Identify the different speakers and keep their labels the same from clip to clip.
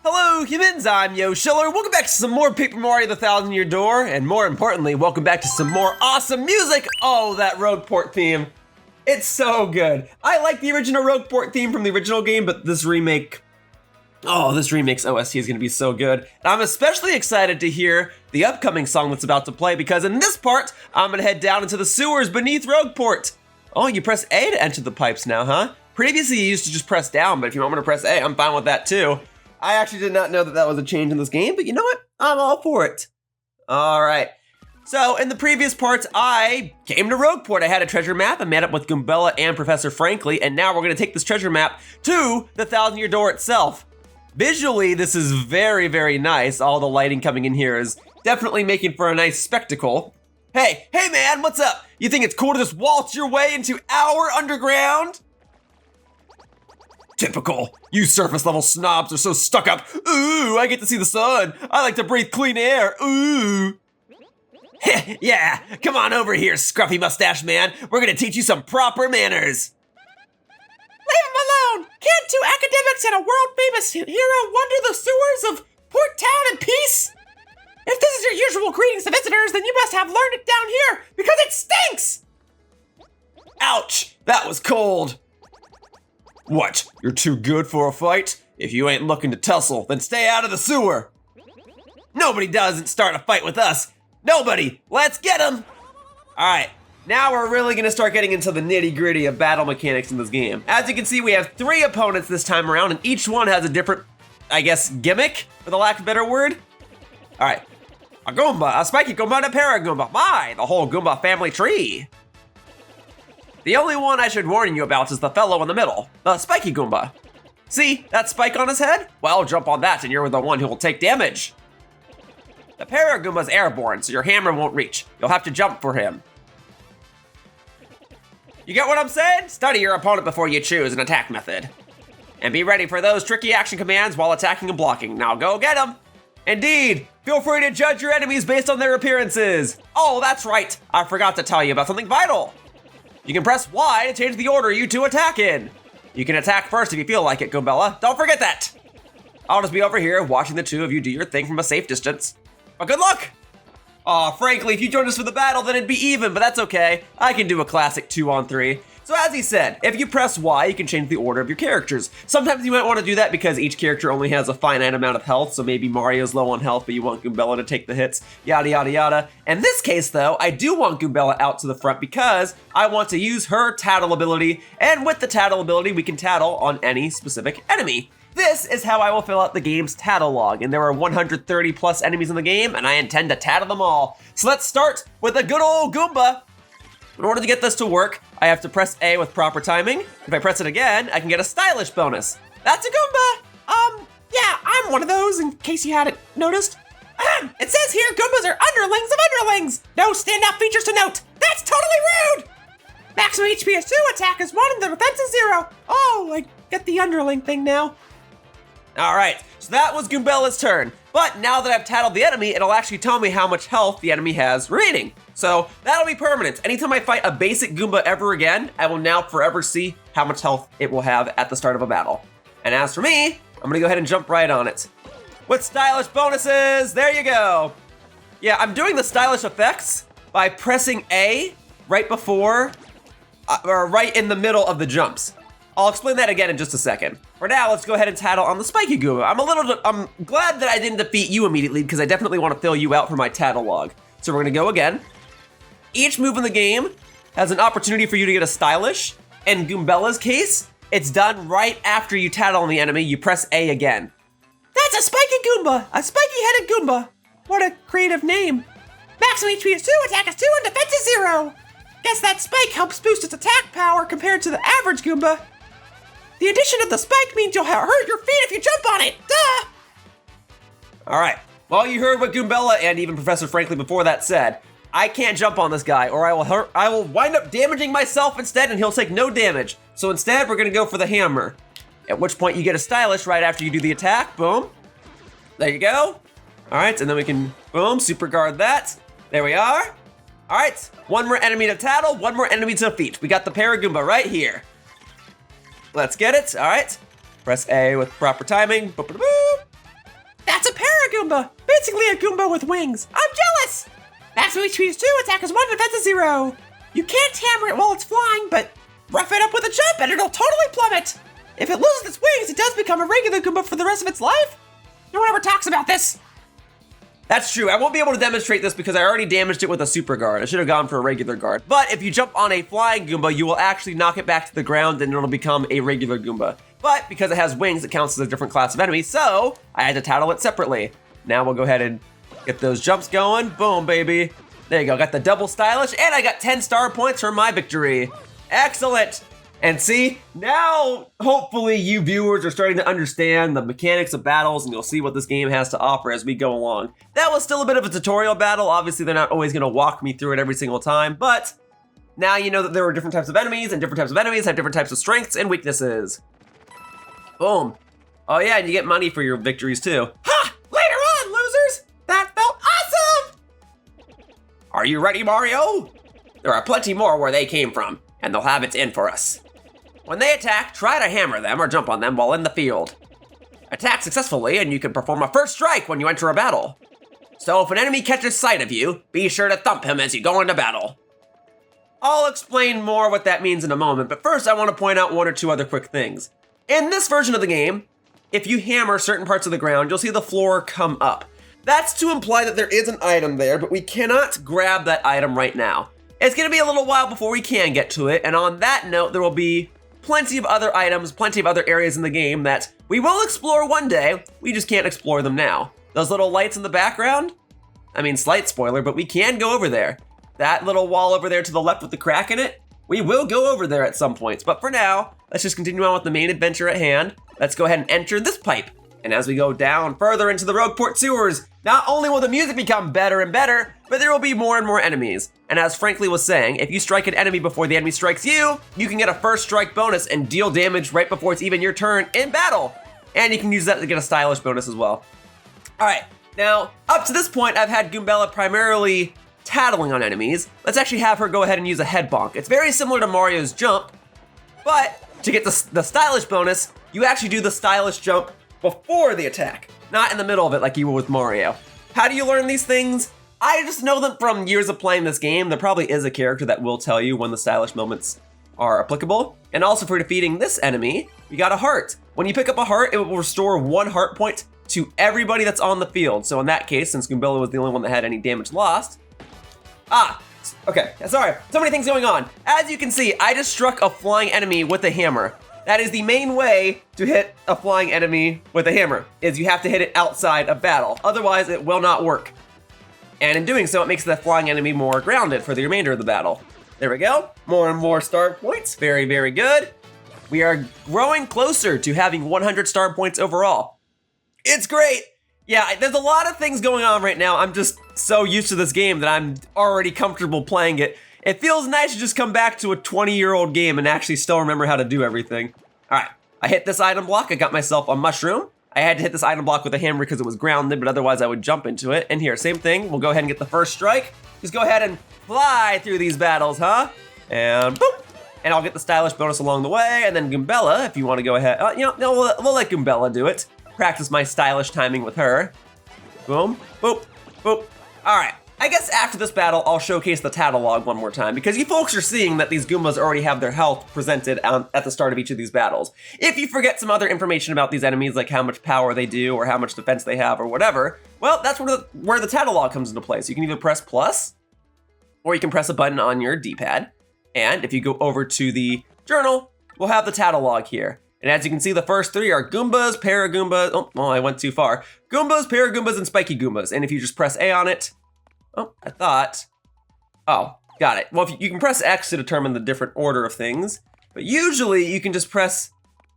Speaker 1: Hello humans, I'm Yoshiller. Welcome back to some more Paper Mario the Thousand Year Door, and more importantly, welcome back to some more awesome music. Oh, that Rogueport theme. It's so good. I like the original Rogueport theme from the original game, but this remake, this remake's OST is gonna be so good. And I'm especially excited to hear the upcoming song that's about to play, because in this part, I'm gonna head down into the sewers beneath Rogueport. Oh, you press A to enter the pipes now, huh? Previously, you used to just press down, but if you want me to press A, I'm fine with that too. I actually did not know that that was a change in this game, but you know what? I'm all for it. All right. So in the previous parts, I came to Rogueport. I had a treasure map. I met up with Goombella and Professor Frankly, and now we're gonna take this treasure map to the Thousand Year Door itself. Visually, this is very, very nice. All the lighting coming in here is definitely making for a nice spectacle. Hey man, what's up? You think it's cool to just waltz your way into our underground? Typical. You surface level snobs are so stuck up. Ooh, I get to see the sun. I like to breathe clean air. Ooh. Yeah, come on over here, scruffy mustache man. We're gonna teach you some proper manners.
Speaker 2: Leave him alone! Can't two academics and a world-famous hero wander the sewers of Port Town in peace? If this is your usual greetings to visitors, then you must have learned it down here, because it stinks!
Speaker 1: Ouch, that was cold. What, you're too good for a fight? If you ain't looking to tussle, then stay out of the sewer. Nobody doesn't start a fight with us. Nobody, let's get him. All right, now we're really gonna start getting into the nitty gritty of battle mechanics in this game. As you can see, we have 3 opponents this time around, and each one has a different, I guess, gimmick, for the lack of a better word. All right, a Goomba, a Spiky Goomba, and a Para-Goomba. My, the whole Goomba family tree. The only one I should warn you about is the fellow in the middle, the Spiky Goomba. See, that spike on his head? Well, jump on that and you're the one who will take damage. The Para-Goomba's airborne, so your hammer won't reach. You'll have to jump for him. You get what I'm saying? Study your opponent before you choose an attack method. And be ready for those tricky action commands while attacking and blocking. Now go get them. Indeed, feel free to judge your enemies based on their appearances. Oh, that's right. I forgot to tell you about something vital. You can press Y to change the order you two attack in. You can attack first if you feel like it, Goombella. Don't forget that. I'll just be over here watching the two of you do your thing from a safe distance. But good luck. Aw, frankly, if you joined us for the battle, then it'd be even, but that's okay. I can do a classic 2-on-3. So as he said, if you press Y, you can change the order of your characters. Sometimes you might want to do that because each character only has a finite amount of health, so maybe Mario's low on health, but you want Goombella to take the hits, yada yada yada. In this case though, I do want Goombella out to the front because I want to use her tattle ability, and with the tattle ability, we can tattle on any specific enemy. This is how I will fill out the game's tattle log, and there are 130 plus enemies in the game, and I intend to tattle them all. So let's start with a good old Goomba. In order to get this to work, I have to press A with proper timing. If I press it again, I can get a stylish bonus. That's a Goomba!
Speaker 2: Yeah, I'm one of those, in case you hadn't noticed. It says here Goombas are underlings of underlings! No standout features to note! That's totally rude! Maximum HP is 2, attack is 1, and the defense is 0. Oh, I get the underling thing now.
Speaker 1: All right, so that was Goombella's turn. But now that I've tattled the enemy, it'll actually tell me how much health the enemy has remaining. So that'll be permanent. Anytime I fight a basic Goomba ever again, I will now forever see how much health it will have at the start of a battle. And as for me, I'm gonna go ahead and jump right on it. With stylish bonuses, there you go. Yeah, I'm doing the stylish effects by pressing A right before, or right in the middle of the jumps. I'll explain that again in just a second. For now, let's go ahead and tattle on the Spiky Goomba. I'm glad that I didn't defeat you immediately because I definitely want to fill you out for my tattle log. So we're gonna go again. Each move in the game has an opportunity for you to get a stylish. In Goombella's case, it's done right after you tattle on the enemy, you press A again.
Speaker 2: That's a Spiky Goomba, a spiky-headed Goomba. What a creative name. Maximum HP is 2, attack is 2, and defense is 0. Guess that spike helps boost its attack power compared to the average Goomba. The addition of the spike means you'll hurt your feet if you jump on it, duh!
Speaker 1: All right, well you heard what Goombella and even Professor Frankly before that said. I can't jump on this guy or I will wind up damaging myself instead and he'll take no damage. So instead we're gonna go for the hammer. At which point you get a stylish right after you do the attack, boom. There you go. All right, and then we can, boom, super guard that. There we are. All right, one more enemy to tattle, one more enemy to defeat. We got the Para-Goomba right here. Let's get it, all right. Press A with proper timing. Boop, boop, boop.
Speaker 2: Goomba. Basically a Goomba with wings. I'm jealous! Maximum HP is 2, attack is 1, defense is 0. You can't hammer it while it's flying, but rough it up with a jump and it'll totally plummet. If it loses its wings, it does become a regular Goomba for the rest of its life. No one ever talks about this.
Speaker 1: That's true. I won't be able to demonstrate this because I already damaged it with a super guard. I should have gone for a regular guard. But if you jump on a flying Goomba, you will actually knock it back to the ground and it'll become a regular Goomba. But because it has wings, it counts as a different class of enemy, so I had to tattle it separately. Now we'll go ahead and get those jumps going. Boom, baby. There you go. Got the double stylish, and I got 10 star points for my victory. Excellent. And see, now hopefully you viewers are starting to understand the mechanics of battles and you'll see what this game has to offer as we go along. That was still a bit of a tutorial battle. Obviously, they're not always going to walk me through it every single time, but now you know that there are different types of enemies and different types of enemies have different types of strengths and weaknesses. Boom. Oh yeah, and you get money for your victories too.
Speaker 2: Ha! Later on, losers! That felt awesome!
Speaker 1: Are you ready, Mario? There are plenty more where they came from, and they'll have it in for us. When they attack, try to hammer them or jump on them while in the field. Attack successfully and you can perform a first strike when you enter a battle. So if an enemy catches sight of you, be sure to thump him as you go into battle. I'll explain more what that means in a moment, but first I want to point out one or two other quick things. In this version of the game, if you hammer certain parts of the ground, you'll see the floor come up. That's to imply that there is an item there, but we cannot grab that item right now. It's going to be a little while before we can get to it, and on that note, there will be plenty of other items, plenty of other areas in the game that we will explore one day, we just can't explore them now. Those little lights in the background? I mean, slight spoiler, but we can go over there. That little wall over there to the left with the crack in it, we will go over there at some points, but for now, let's just continue on with the main adventure at hand. Let's go ahead and enter this pipe. And as we go down further into the Rogueport Sewers, not only will the music become better and better, but there will be more and more enemies. And as Frankly was saying, if you strike an enemy before the enemy strikes you, you can get a first strike bonus and deal damage right before it's even your turn in battle. And you can use that to get a stylish bonus as well. All right, now up to this point, I've had Goombella primarily tattling on enemies. Let's actually have her go ahead and use a head bonk. It's very similar to Mario's jump, but to get the stylish bonus, you actually do the stylish jump before the attack, not in the middle of it like you were with Mario. How do you learn these things? I just know them from years of playing this game. There probably is a character that will tell you when the stylish moments are applicable. And also for defeating this enemy, you got a heart. When you pick up a heart, it will restore 1 heart point to everybody that's on the field. So in that case, since Goombella was the only one that had any damage lost. Okay, sorry, so many things going on. As you can see, I just struck a flying enemy with a hammer. That is the main way to hit a flying enemy with a hammer, is you have to hit it outside of battle. Otherwise, it will not work. And in doing so, it makes the flying enemy more grounded for the remainder of the battle. There we go. More and more star points. Very, very good. We are growing closer to having 100 star points overall. It's great. Yeah, there's a lot of things going on right now. I'm just so used to this game that I'm already comfortable playing it. It feels nice to just come back to a 20-year-old game and actually still remember how to do everything. All right, I hit this item block. I got myself a mushroom. I had to hit this item block with a hammer because it was grounded, but otherwise I would jump into it. And here, same thing. We'll go ahead and get the first strike. Just go ahead and fly through these battles, huh? And boop. And I'll get the stylish bonus along the way. And then Goombella, if you want to go ahead. We'll let Goombella do it. Practice my stylish timing with her. Boom, boop, boop. All right. I guess after this battle, I'll showcase the catalog one more time because you folks are seeing that these Goombas already have their health presented at the start of each of these battles. If you forget some other information about these enemies, like how much power they do or how much defense they have or whatever, well, that's where the catalog comes into play. So you can either press plus or you can press a button on your D-pad. And if you go over to the journal, we'll have the catalog here. And as you can see, the first 3 are Goombas, Paragoombas. Oh, I went too far. Goombas, Paragoombas, and Spiky Goombas. And if you just press A on it, oh, got it. Well, you can press X to determine the different order of things, but usually you can just press,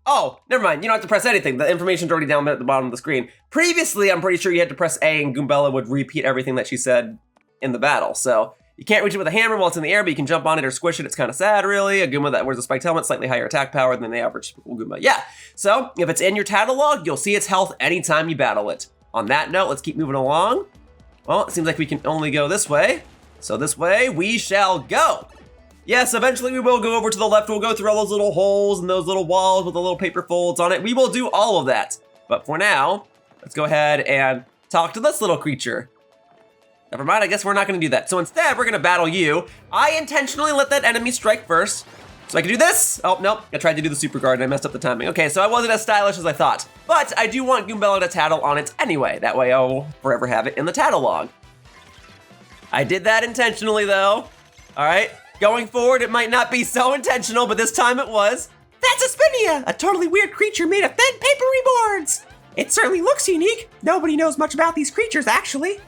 Speaker 1: oh, never mind. You don't have to press anything. The information's already down there at the bottom of the screen. Previously, I'm pretty sure you had to press A and Goombella would repeat everything that she said in the battle. So you can't reach it with a hammer while it's in the air, but you can jump on it or squish it. It's kind of sad, really. A Goomba that wears a spiked helmet, slightly higher attack power than the average Goomba. Yeah, so if it's in your catalog, you'll see its health anytime you battle it. On that note, let's keep moving along. Well, it seems like we can only go this way. So this way we shall go. Yes, eventually we will go over to the left. We'll go through all those little holes and those little walls with the little paper folds on it. We will do all of that. But for now, let's go ahead and talk to this little creature. Never mind, I guess we're not gonna do that. So instead, we're gonna battle you. I intentionally let that enemy strike first, so I can do this. Oh, nope, I tried to do the super guard and I messed up the timing. Okay, so I wasn't as stylish as I thought. But I do want Goombella to tattle on it anyway. That way I'll forever have it in the tattle log. I did that intentionally though. All right, going forward, it might not be so intentional, but this time it was.
Speaker 2: That's a Spinia, a totally weird creature made of thin papery boards. It certainly looks unique. Nobody knows much about these creatures, actually.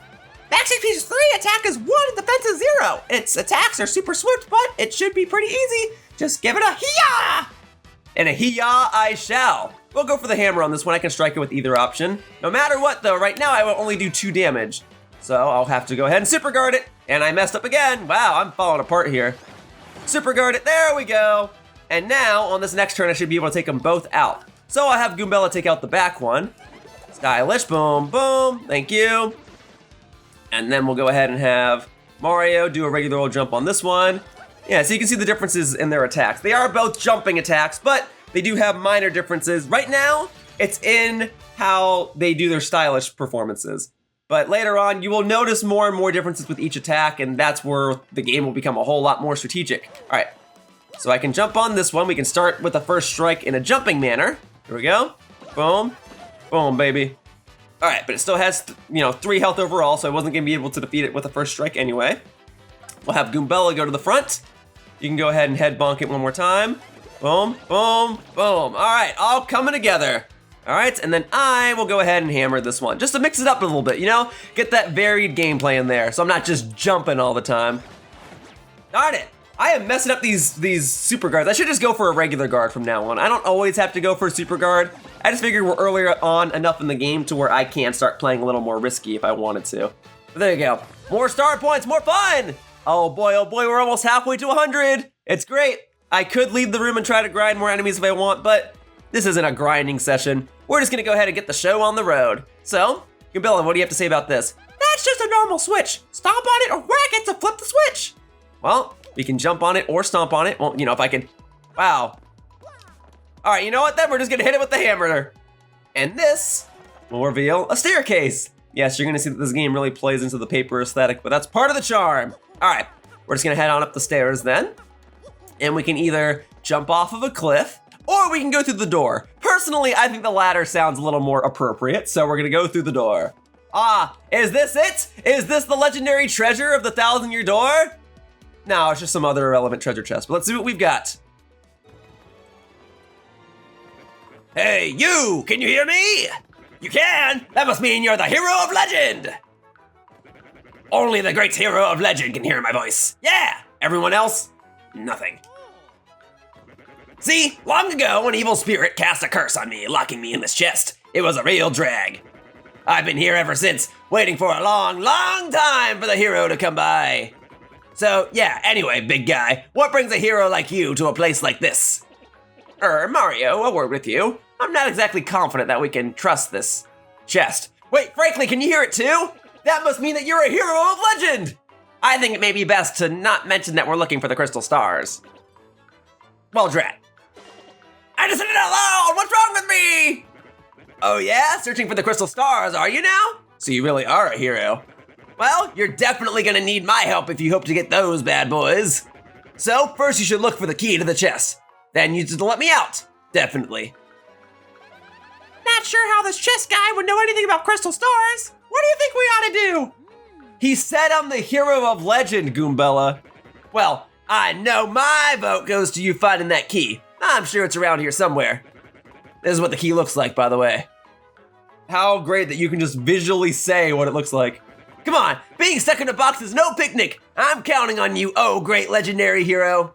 Speaker 2: Max HP is 3, attack is 1, and defense is 0. Its attacks are super swift, but it should be pretty easy. Just give it a hee-yah!
Speaker 1: And a hee-yah I shall. We'll go for the hammer on this one. I can strike it with either option. No matter what though, right now I will only do 2 damage. So I'll have to go ahead and super guard it. And I messed up again. Wow, I'm falling apart here. Super guard it, there we go. And now on this next turn, I should be able to take them both out. So I have Goombella take out the back one. Stylish, boom, boom, thank you. And then we'll go ahead and have Mario do a regular old jump on this one. Yeah, so you can see the differences in their attacks. They are both jumping attacks, but they do have minor differences. Right now, it's in how they do their stylish performances. But later on, you will notice more and more differences with each attack, and that's where the game will become a whole lot more strategic. All right, so I can jump on this one. We can start with the first strike in a jumping manner. Here we go. Boom. Boom, baby. All right, but it still has, 3 health overall, so I wasn't gonna be able to defeat it with the first strike anyway. We'll have Goombella go to the front. You can go ahead and head bonk it one more time. Boom, boom, boom. All right, all coming together. All right, and then I will go ahead and hammer this one, just to mix it up a little bit, Get that varied gameplay in there, so I'm not just jumping all the time. Darn it. I am messing up these super guards. I should just go for a regular guard from now on. I don't always have to go for a super guard. I just figured we're earlier on enough in the game to where I can start playing a little more risky if I wanted to. But there you go. More star points, more fun! Oh boy, we're almost halfway to 100. It's great. I could leave the room and try to grind more enemies if I want, but this isn't a grinding session. We're just gonna go ahead and get the show on the road. So, Goombella, what do you have to say about this?
Speaker 2: That's just a normal switch. Stomp on it or whack it to flip the switch.
Speaker 1: Well, we can jump on it or stomp on it. Well, if I can, wow. All right, you know what then? We're just gonna hit it with the hammer. And this will reveal a staircase. Yes, you're gonna see that this game really plays into the paper aesthetic, but that's part of the charm. All right, we're just gonna head on up the stairs then. And we can either jump off of a cliff or we can go through the door. Personally, I think the latter sounds a little more appropriate, so we're gonna go through the door. Ah, is this it? Is this the legendary treasure of the 1,000-year door? No, it's just some other irrelevant treasure chest, but let's see what we've got. Hey, you! Can you hear me? You can? That must mean you're the hero of legend! Only the great hero of legend can hear my voice. Yeah! Everyone else? Nothing. See, long ago, an evil spirit cast a curse on me, locking me in this chest. It was a real drag. I've been here ever since, waiting for a long, long time for the hero to come by. So, yeah, anyway, big guy, what brings a hero like you to a place like this? Mario, a word with you. I'm not exactly confident that we can trust this chest. Wait, Frankly, can you hear it too? That must mean that you're a hero of legend! I think it may be best to not mention that we're looking for the crystal stars. Well, Drat. I just said it out loud! What's wrong with me? Oh yeah? Searching for the crystal stars, are you now? So you really are a hero. Well, you're definitely gonna need my help if you hope to get those bad boys. So, first you should look for the key to the chest. Then you just let me out. Definitely.
Speaker 2: Not sure how this chess guy would know anything about crystal stars. What do you think we ought to do?
Speaker 1: He said I'm the hero of legend, Goombella. Well, I know my vote goes to you finding that key. I'm sure it's around here somewhere. This is what the key looks like, by the way. How great that you can just visually say what it looks like. Come on, being stuck in a box is no picnic. I'm counting on you, oh great legendary hero.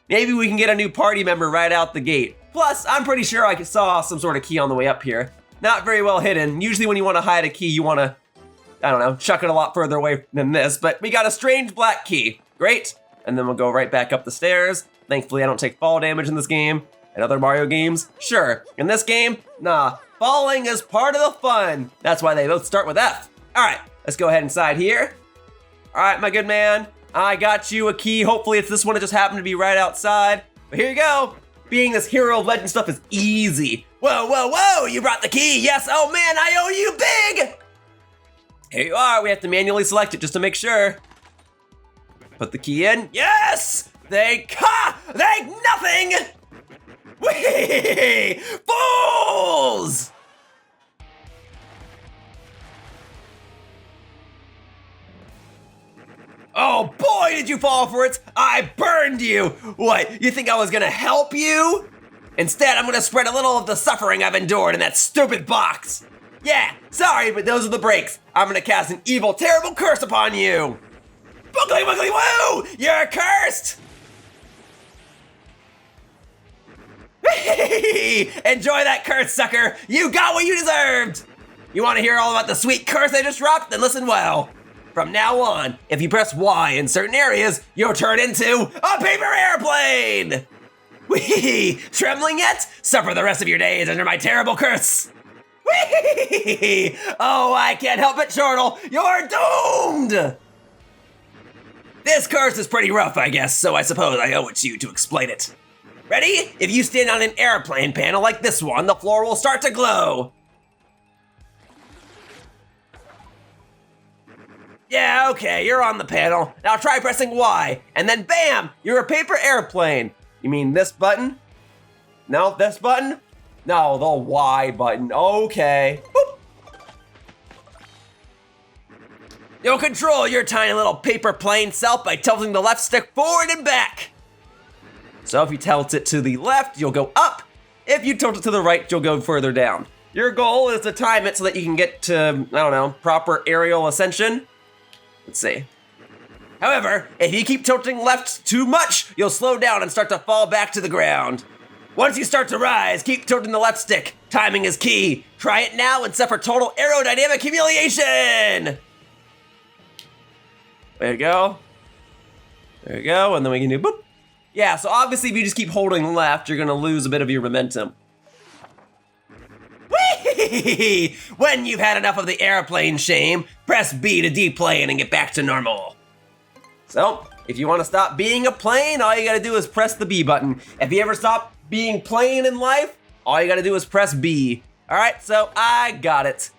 Speaker 1: Maybe we can get a new party member right out the gate. Plus, I'm pretty sure I saw some sort of key on the way up here. Not very well hidden. Usually when you want to hide a key, you want to, I don't know, chuck it a lot further away than this, but we got a strange black key. Great. And then we'll go right back up the stairs. Thankfully, I don't take fall damage in this game. In other Mario games, sure. In this game, nah. Falling is part of the fun. That's why they both start with F. All right, let's go ahead inside here. All right, my good man. I got you a key. Hopefully it's this one. It just happened to be right outside. But here you go. Being this hero of legend stuff is easy. Whoa, whoa, whoa, you brought the key. Yes, oh man, I owe you big. Here you are, we have to manually select it just to make sure. Put the key in. Yes! Thank nothing! Whee! Fools! Oh boy, did you fall for it! I burned you! What, you think I was gonna help you? Instead, I'm gonna spread a little of the suffering I've endured in that stupid box. Yeah, sorry, but those are the breaks. I'm gonna cast an evil, terrible curse upon you. Boogly wiggly woo! You're cursed! Enjoy that curse, sucker! You got what you deserved! You wanna hear all about the sweet curse I just dropped? Then listen well. From now on, if you press Y in certain areas, you'll turn into a paper airplane! Whee! Trembling yet? Suffer the rest of your days under my terrible curse! Whee! Oh, I can't help it, Chortle! You're doomed! This curse is pretty rough, I guess, so I suppose I owe it to you to explain it. Ready? If you stand on an airplane panel like this one, the floor will start to glow. Yeah, okay, you're on the panel. Now try pressing Y, and then bam! You're a paper airplane. You mean this button? No, this button? No, the Y button. Okay. Boop. You'll control your tiny little paper plane self by tilting the left stick forward and back. So if you tilt it to the left, you'll go up. If you tilt it to the right, you'll go further down. Your goal is to time it so that you can get to, I don't know, proper aerial ascension. Let's see. However, if you keep tilting left too much, you'll slow down and start to fall back to the ground. Once you start to rise, keep tilting the left stick. Timing is key. Try it now and suffer total aerodynamic humiliation. There you go. There you go, and then we can do boop. Yeah, so obviously if you just keep holding left, you're gonna lose a bit of your momentum. Whee! When you've had enough of the airplane shame, press B to deplane and get back to normal. So, if you want to stop being a plane, all you gotta do is press the B button. If you ever stop being plain in life, all you gotta do is press B. All right, so I got it.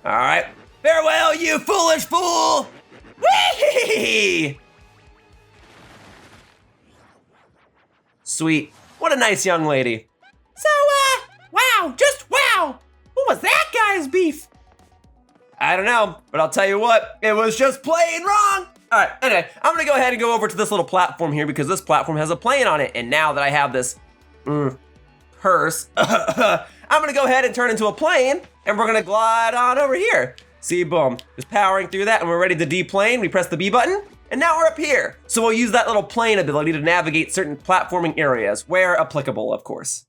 Speaker 1: All right, farewell, you foolish fool! Whee! Sweet, what a nice young lady.
Speaker 2: So, wow, just wow! What was that guy's beef?
Speaker 1: I don't know, but I'll tell you what, it was just plain wrong. All right, anyway, I'm gonna go ahead and go over to this little platform here because this platform has a plane on it. And now that I have this purse, I'm gonna go ahead and turn into a plane and we're gonna glide on over here. See, boom, just powering through that and we're ready to deplane. We press the B button and now we're up here. So we'll use that little plane ability to navigate certain platforming areas where applicable, of course.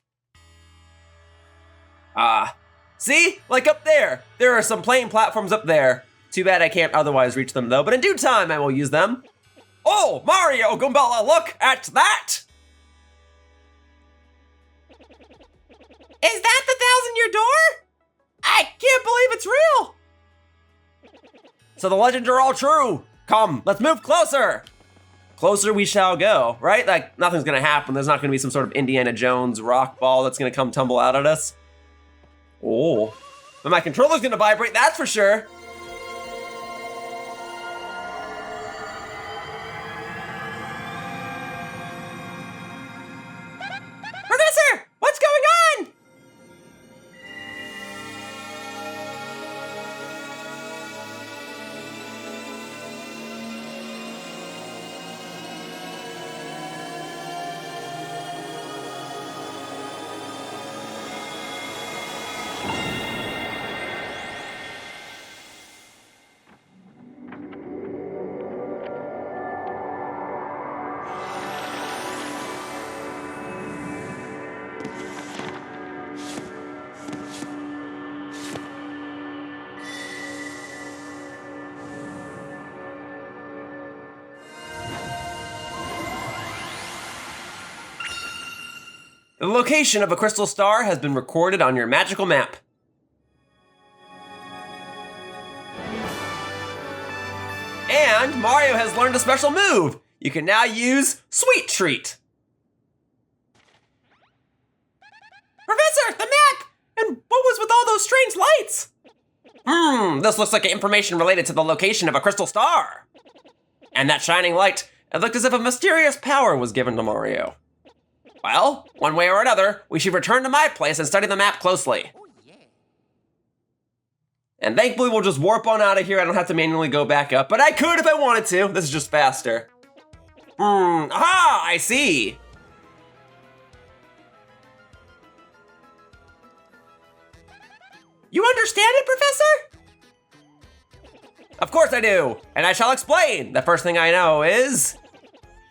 Speaker 1: See, like up there, there are some plane platforms up there. Too bad I can't otherwise reach them though, but in due time I will use them. Oh, Mario, Goombella, look at that!
Speaker 2: Is that the 1,000-year door? I can't believe it's real!
Speaker 1: So the legends are all true. Come, let's move closer. Closer we shall go, right? Like, nothing's gonna happen. There's not gonna be some sort of Indiana Jones rock ball that's gonna come tumble out at us. Oh, but my controller's gonna vibrate, that's for sure.
Speaker 2: Professor, what's going on?
Speaker 1: The location of a crystal star has been recorded on your magical map. And Mario has learned a special move. You can now use Sweet Treat.
Speaker 2: Professor, the map! And what was with all those strange lights?
Speaker 1: This looks like information related to the location of a crystal star. And that shining light, it looked as if a mysterious power was given to Mario. Well, one way or another, we should return to my place and study the map closely. And thankfully we'll just warp on out of here. I don't have to manually go back up, but I could if I wanted to. This is just faster. Aha, I see.
Speaker 2: You understand it, Professor?
Speaker 1: Of course I do, and I shall explain. The first thing I know is...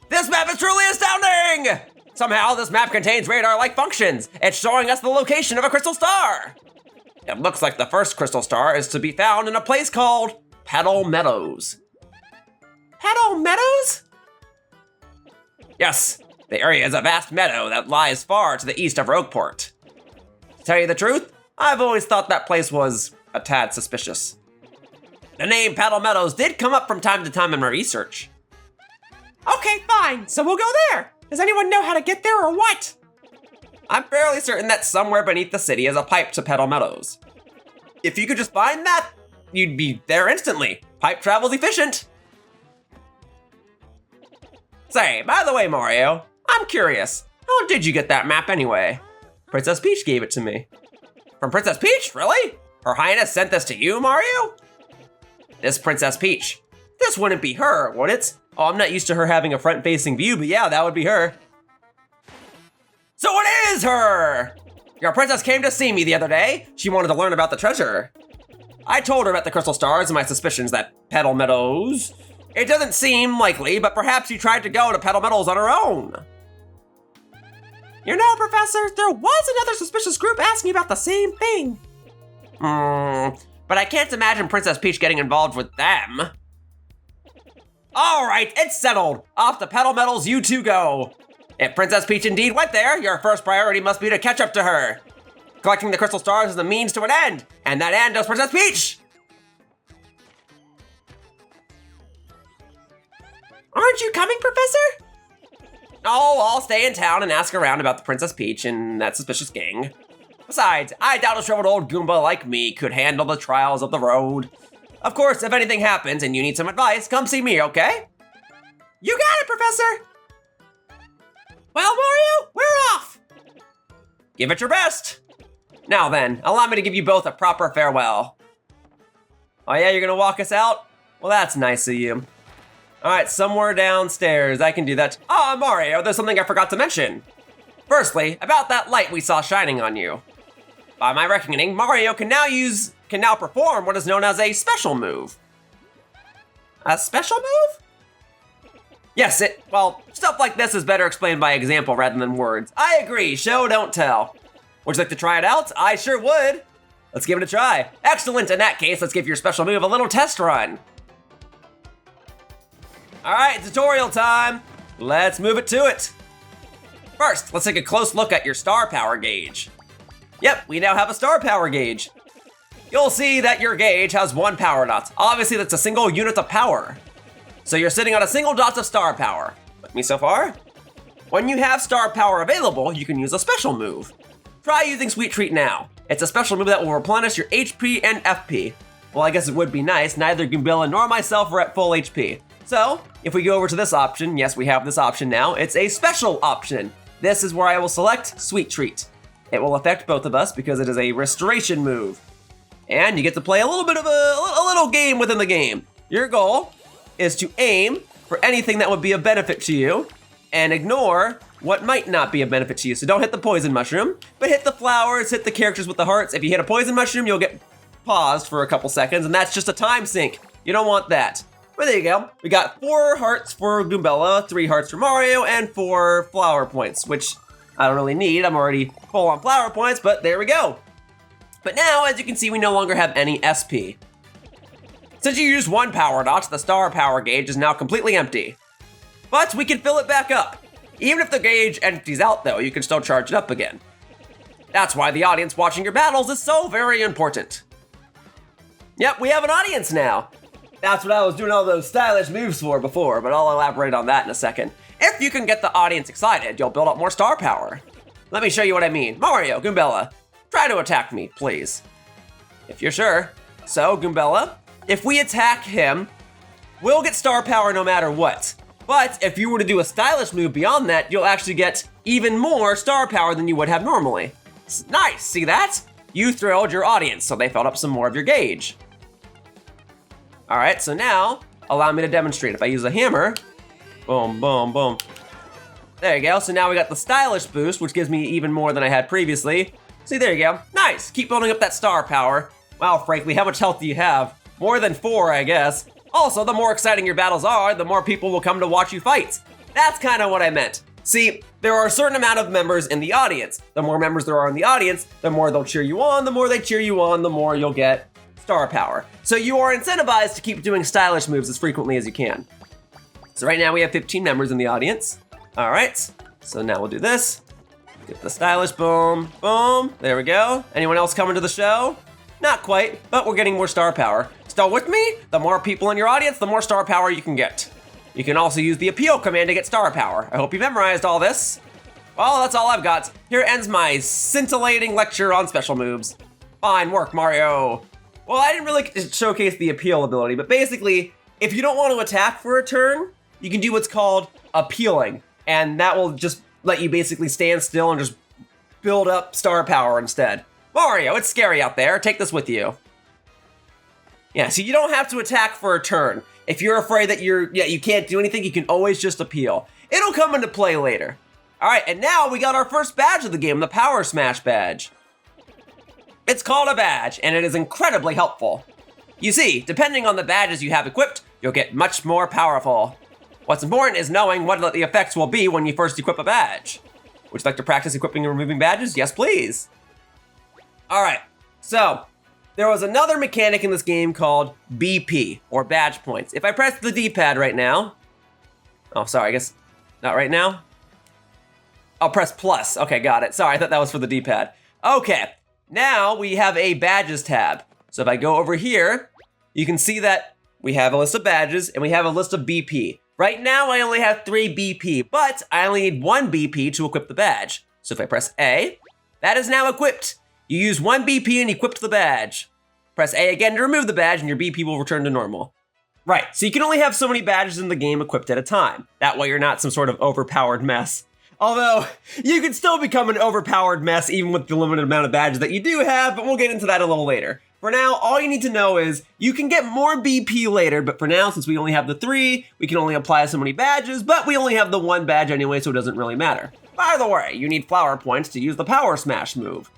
Speaker 1: this map is truly astounding! Somehow this map contains radar-like functions. It's showing us the location of a crystal star. It looks like the first crystal star is to be found in a place called Petal Meadows.
Speaker 2: Petal Meadows?
Speaker 1: Yes, the area is a vast meadow that lies far to the east of Rogueport. To tell you the truth, I've always thought that place was a tad suspicious. The name Petal Meadows did come up from time to time in my research.
Speaker 2: Okay, fine, so we'll go there. Does anyone know how to get there or what?
Speaker 1: I'm fairly certain that somewhere beneath the city is a pipe to Petal Meadows. If you could just find that, you'd be there instantly. Pipe travel's efficient. Say, by the way, Mario, I'm curious. How did you get that map anyway? Princess Peach gave it to me. From Princess Peach? Really? Her Highness sent this to you, Mario? This Princess Peach. This wouldn't be her, would it? Oh, I'm not used to her having a front-facing view, but yeah, that would be her. So it is her! Your princess came to see me the other day. She wanted to learn about the treasure. I told her about the crystal stars and my suspicions that Petal Meadows... It doesn't seem likely, but perhaps she tried to go to Petal Meadows on her own.
Speaker 2: You know, Professor, there was another suspicious group asking about the same thing.
Speaker 1: But I can't imagine Princess Peach getting involved with them. All right, it's settled. Off to Petal Meadows you two go. If Princess Peach indeed went there, your first priority must be to catch up to her. Collecting the crystal stars is the means to an end, and that end is Princess Peach.
Speaker 2: Aren't you coming, Professor?
Speaker 1: Oh, I'll stay in town and ask around about the Princess Peach and that suspicious gang. Besides, I doubt a shriveled old Goomba like me could handle the trials of the road. Of course, if anything happens and you need some advice, come see me, okay?
Speaker 2: You got it, Professor! Well, Mario, we're off!
Speaker 1: Give it your best! Now then, allow me to give you both a proper farewell. Oh yeah, you're gonna walk us out? Well, that's nice of you. Alright, somewhere downstairs, I can do that. Ah, Mario, there's something I forgot to mention. Firstly, about that light we saw shining on you. By my reckoning, Mario can now perform what is known as a special move.
Speaker 2: A special move?
Speaker 1: Yes, well, stuff like this is better explained by example rather than words. I agree, show, don't tell. Would you like to try it out? I sure would. Let's give it a try. Excellent, in that case, let's give your special move a little test run. All right, tutorial time. Let's move it to it. First, let's take a close look at your star power gauge. Yep, we now have a star power gauge. You'll see that your gauge has 1 power dot. Obviously, that's a single unit of power. So you're sitting on a single dot of star power. With me so far? When you have star power available, you can use a special move. Try using Sweet Treat now. It's a special move that will replenish your HP and FP. Well, I guess it would be nice. Neither Goombella nor myself are at full HP. So, if we go over to this option, yes, we have this option now. It's a special option. This is where I will select Sweet Treat. It will affect both of us because it is a restoration move. And you get to play a little bit of a little game within the game. Your goal is to aim for anything that would be a benefit to you and ignore what might not be a benefit to you. So don't hit the poison mushroom, but hit the flowers, hit the characters with the hearts. If you hit a poison mushroom, you'll get paused for a couple seconds, and that's just a time sink. You don't want that. But there you go. We got 4 hearts for Goombella, 3 hearts for Mario, and 4 flower points, which I don't really need. I'm already full on flower points, but there we go. But now, as you can see, we no longer have any SP. Since you used 1 power dot, the star power gauge is now completely empty. But we can fill it back up. Even if the gauge empties out though, you can still charge it up again. That's why the audience watching your battles is so very important. Yep, we have an audience now. That's what I was doing all those stylish moves for before, but I'll elaborate on that in a second. If you can get the audience excited, you'll build up more star power. Let me show you what I mean. Mario, Goombella, try to attack me, please. If you're sure. So, Goombella, if we attack him, we'll get star power no matter what. But if you were to do a stylish move beyond that, you'll actually get even more star power than you would have normally. Nice, see that? You thrilled your audience, so they filled up some more of your gauge. All right, so now, allow me to demonstrate. If I use a hammer, boom, boom, boom. There you go, so now we got the stylish boost, which gives me even more than I had previously. See, there you go, nice, keep building up that star power. Wow, Frankly, how much health do you have? More than 4, I guess. Also, the more exciting your battles are, the more people will come to watch you fight. That's kind of what I meant. See, there are a certain amount of members in the audience. The more members there are in the audience, the more they'll cheer you on, the more they cheer you on, the more you'll get star power. So you are incentivized to keep doing stylish moves as frequently as you can. So right now we have 15 members in the audience. All right, so now we'll do this. Get the stylish, boom, boom, there we go. Anyone else coming to the show? Not quite, but we're getting more star power. Still with me? The more people in your audience, the more star power you can get. You can also use the appeal command to get star power. I hope you memorized all this. Well, that's all I've got. Here ends my scintillating lecture on special moves. Fine work, Mario. Well, I didn't really showcase the appeal ability, but basically, if you don't want to attack for a turn, you can do what's called appealing, and that will just let you basically stand still and just build up star power instead. Mario, it's scary out there. Take this with you. Yeah, so you don't have to attack for a turn. If you're afraid that you can't do anything, you can always just appeal. It'll come into play later. All right, and now we got our first badge of the game, the Power Smash badge. It's called a badge, and it is incredibly helpful. You see, depending on the badges you have equipped, you'll get much more powerful. What's important is knowing what the effects will be when you first equip a badge. Would you like to practice equipping and removing badges? Yes, please. All right, so there was another mechanic in this game called BP, or badge points. If I press the D-pad right now, oh, sorry, I guess not right now. I'll press plus. Okay, got it. Sorry, I thought that was for the D-pad. Okay, now we have a badges tab. So if I go over here, you can see that we have a list of badges and we have a list of BP. Right now, I only have 3 BP, but I only need 1 BP to equip the badge. So if I press A, that is now equipped. You use 1 BP and equipped the badge. Press A again to remove the badge and your BP will return to normal. Right, so you can only have so many badges in the game equipped at a time. That way you're not some sort of overpowered mess. Although, you can still become an overpowered mess even with the limited amount of badges that you do have, but we'll get into that a little later. For now, all you need to know is you can get more BP later, but for now, since we only have the 3, we can only apply so many badges, but we only have the 1 badge anyway, so it doesn't really matter. By the way, you need flower points to use the Power Smash move.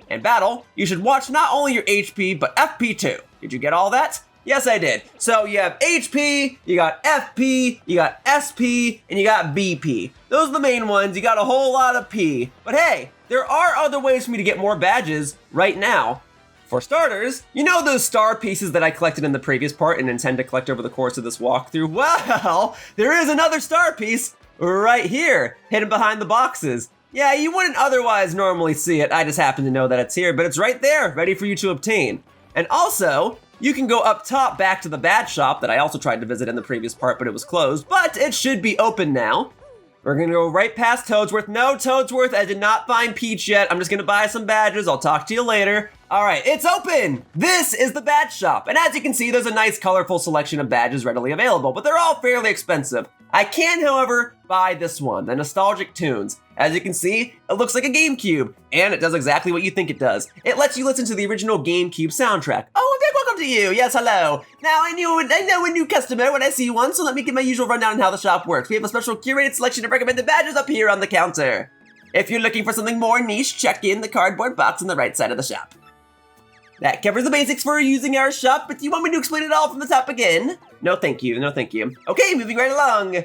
Speaker 1: In battle, you should watch not only your HP, but FP too. Did you get all that? Yes, I did. So you have HP, you got FP, you got SP, and you got BP. Those are the main ones. You got a whole lot of P. But hey, there are other ways for me to get more badges right now. For starters, you know those star pieces that I collected in the previous part and intend to collect over the course of this walkthrough? Well, there is another star piece right here, hidden behind the boxes. Yeah, you wouldn't otherwise normally see it. I just happen to know that it's here, but it's right there, ready for you to obtain. And also, you can go up top back to the badge shop that I also tried to visit in the previous part, but it was closed, but it should be open now. We're gonna go right past Toadsworth. No, Toadsworth, I did not find Peach yet. I'm just gonna buy some badges. I'll talk to you later. All right, it's open. This is the badge shop. And as you can see, there's a nice colorful selection of badges readily available, but they're all fairly expensive. I can, however, buy this one, the Nostalgic Tunes. As you can see, it looks like a GameCube, and it does exactly what you think it does. It lets you listen to the original GameCube soundtrack. Oh, a big welcome to you. Yes, hello. Now, I know a new customer when I see one, so let me give my usual rundown on how the shop works. We have a special curated selection of recommended badges up here on the counter. If you're looking for something more niche, check in the cardboard box on the right side of the shop. That covers the basics for using our shop, but do you want me to explain it all from the top again? No, thank you. No, thank you. Okay, moving right along.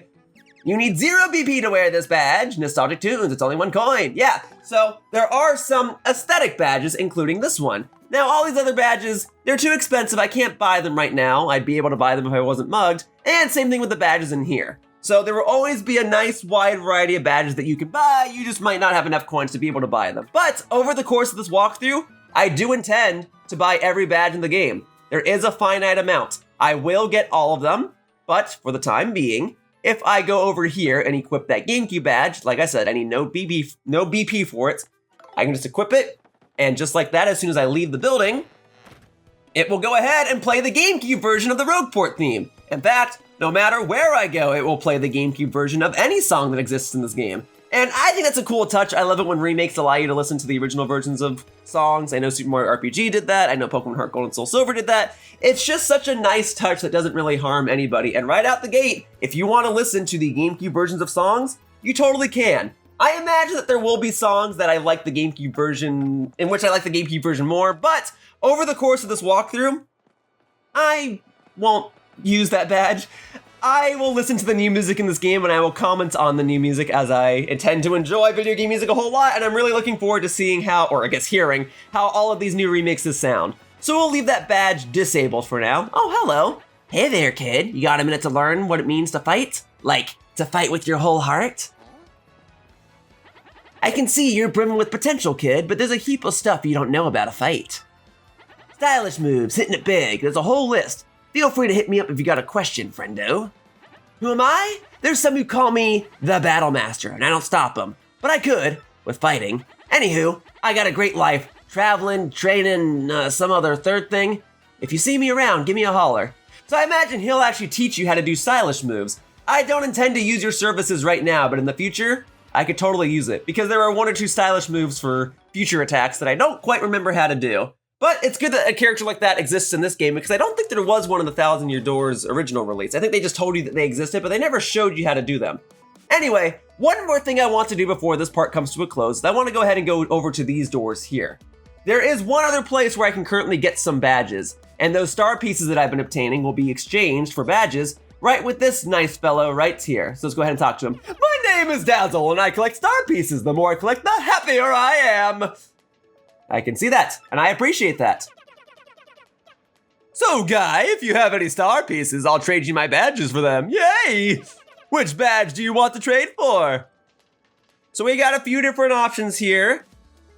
Speaker 1: You need 0 BP to wear this badge. Nostalgic Tunes, it's only 1 coin. Yeah, so there are some aesthetic badges, including this one. Now, all these other badges, they're too expensive. I can't buy them right now. I'd be able to buy them if I wasn't mugged. And same thing with the badges in here. So there will always be a nice wide variety of badges that you can buy. You just might not have enough coins to be able to buy them. But over the course of this walkthrough, I do intend to buy every badge in the game. There is a finite amount. I will get all of them, but for the time being, if I go over here and equip that GameCube badge, like I said, I need no BP for it. I can just equip it, and just like that, as soon as I leave the building, it will go ahead and play the GameCube version of the Rogueport theme. In fact, no matter where I go, it will play the GameCube version of any song that exists in this game. And I think that's a cool touch. I love it when remakes allow you to listen to the original versions of songs. I know Super Mario RPG did that. I know Pokemon Heart Gold and Soul Silver did that. It's just such a nice touch that doesn't really harm anybody. And right out the gate, if you want to listen to the GameCube versions of songs, you totally can. I imagine that there will be songs that I like the GameCube version, in which I like the GameCube version more, but over the course of this walkthrough, I won't use that badge. I will listen to the new music in this game and I will comment on the new music, as I intend to enjoy video game music a whole lot, and I'm really looking forward to seeing how, or I guess hearing, how all of these new remixes sound. So we'll leave that badge disabled for now. Oh, hello. Hey there, kid. You got a minute to learn what it means to fight? Like, to fight with your whole heart? I can see you're brimming with potential, kid, but there's a heap of stuff you don't know about a fight. Stylish moves, hitting it big, there's a whole list. Feel free to hit me up if you got a question, friendo. Who am I? There's some who call me the Battle Master, and I don't stop them. But I could, with fighting. Anywho, I got a great life, traveling, training, some other third thing. If you see me around, give me a holler. So I imagine he'll actually teach you how to do stylish moves. I don't intend to use your services right now, but in the future, I could totally use it, because there are 1 or 2 stylish moves for future attacks that I don't quite remember how to do. But it's good that a character like that exists in this game, because I don't think there was one in the Thousand Year Door's original release. I think they just told you that they existed, but they never showed you how to do them. Anyway, one more thing I want to do before this part comes to a close is I want to go ahead and go over to these doors here. There is one other place where I can currently get some badges, and those star pieces that I've been obtaining will be exchanged for badges right with this nice fellow right here. So let's go ahead and talk to him. My name is Dazzle, and I collect star pieces. The more I collect, the happier I am. I can see that, and I appreciate that. So, Guy, if you have any star pieces, I'll trade you my badges for them. Yay! Which badge do you want to trade for? So we got a few different options here.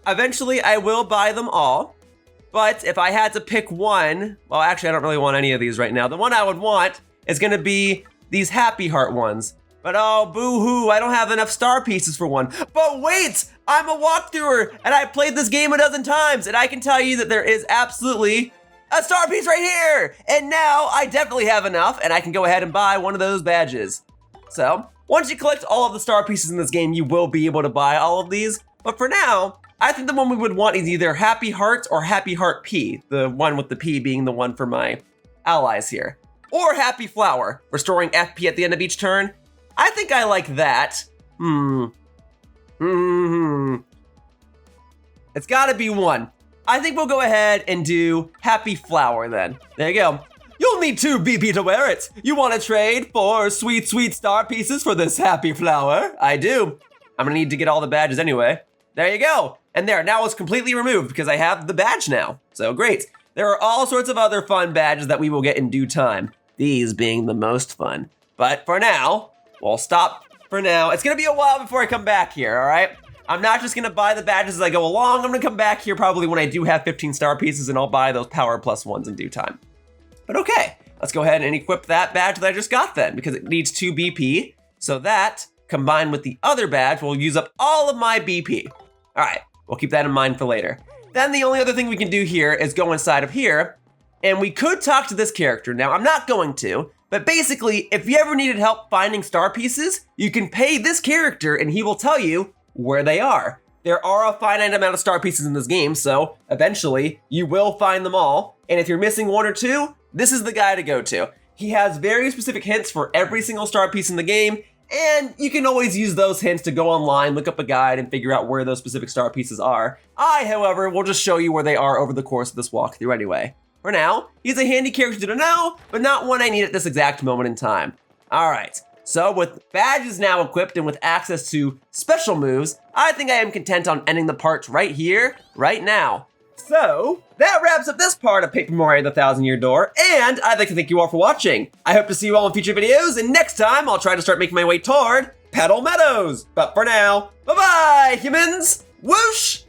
Speaker 1: Eventually, I will buy them all. But if I had to pick one, well, actually, I don't really want any of these right now. The one I would want is going to be these Happy Heart ones. But oh, boo-hoo, I don't have enough star pieces for one. But wait, I'm a walkthrougher, and I played this game a dozen times, and I can tell you that there is absolutely a star piece right here. And now I definitely have enough, and I can go ahead and buy one of those badges. So, once you collect all of the star pieces in this game, you will be able to buy all of these. But for now, I think the one we would want is either Happy Heart or Happy Heart P, the one with the P being the one for my allies here. Or Happy Flower, restoring FP at the end of each turn. I think I like that. It's gotta be one. I think we'll go ahead and do Happy Flower then. There you go. You'll need 2 BP to wear it. You want to trade 4 sweet, sweet star pieces for this Happy Flower? I do. I'm gonna need to get all the badges anyway. There you go. And there, now it's completely removed because I have the badge now. So great. There are all sorts of other fun badges that we will get in due time. These being the most fun. But for now, we'll stop for now. It's gonna be a while before I come back here, all right? I'm not just gonna buy the badges as I go along. I'm gonna come back here probably when I do have 15 star pieces, and I'll buy those Power Plus ones in due time. But okay, let's go ahead and equip that badge that I just got then, because it needs 2 BP. So that, combined with the other badge, will use up all of my BP. All right, we'll keep that in mind for later. Then the only other thing we can do here is go inside of here, and we could talk to this character. Now, I'm not going to, but basically, if you ever needed help finding star pieces, you can pay this character and he will tell you where they are. There are a finite amount of star pieces in this game, so eventually you will find them all. And if you're missing 1 or 2, this is the guy to go to. He has very specific hints for every single star piece in the game, and you can always use those hints to go online, look up a guide, and figure out where those specific star pieces are. I, however, will just show you where they are over the course of this walkthrough anyway. For now, he's a handy character to know, but not one I need at this exact moment in time. All right, so with badges now equipped and with access to special moves, I think I am content on ending the part right here, right now. So, that wraps up this part of Paper Mario the Thousand Year Door, and I'd like to thank you all for watching. I hope to see you all in future videos, and next time I'll try to start making my way toward Petal Meadows. But for now, bye-bye, humans! Whoosh!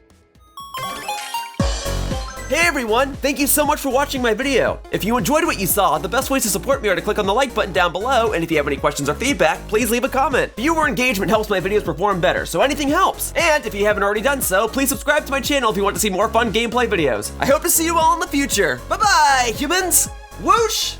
Speaker 1: Hey everyone, thank you so much for watching my video. If you enjoyed what you saw, the best ways to support me are to click on the like button down below, and if you have any questions or feedback, please leave a comment. Viewer engagement helps my videos perform better, so anything helps. And if you haven't already done so, please subscribe to my channel if you want to see more fun gameplay videos. I hope to see you all in the future. Bye-bye, humans! Whoosh!